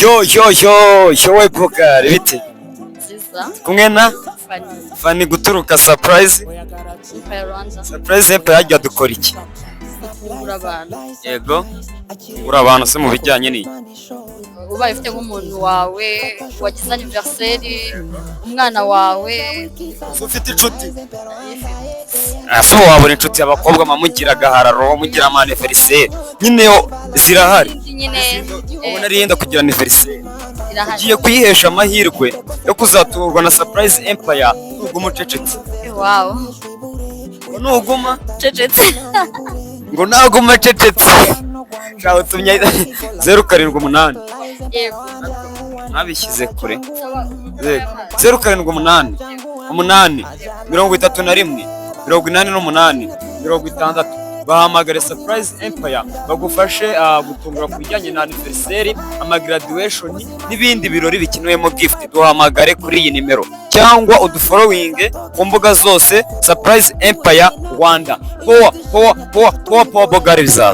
yo we bogari bite kumwe na Fanny guturuka surprise Empire yajya dukora iki yego ura abantu se mu bijyanye ni ubaye ufite nk'umuntu wawe wagize anniversaire umwana wawe ufite inshuti ase wabona inshuti y'abakobwa mamugira gahararo mugira anniversaire nyine yo zirahari nyine ubona ari yenda kugira anniversaire ugiye kuyihesha amahirwe yo kuzaturwa na surprise Empire uguma cecetse wow nuguma cecetse ngo naguma cecetse shaho tumye 078 yego nabishyize kure 078 8 31 88 60 bahamagare surprise Empire bagufashe gutungura kujyanye na anniversaire graduation n'ibindi birori bikinwemo gift duhamagare kuri iyi nimero cyangwa udufollowing ku mbuga zose surprise Empire Rwanda poa bogari bizaza.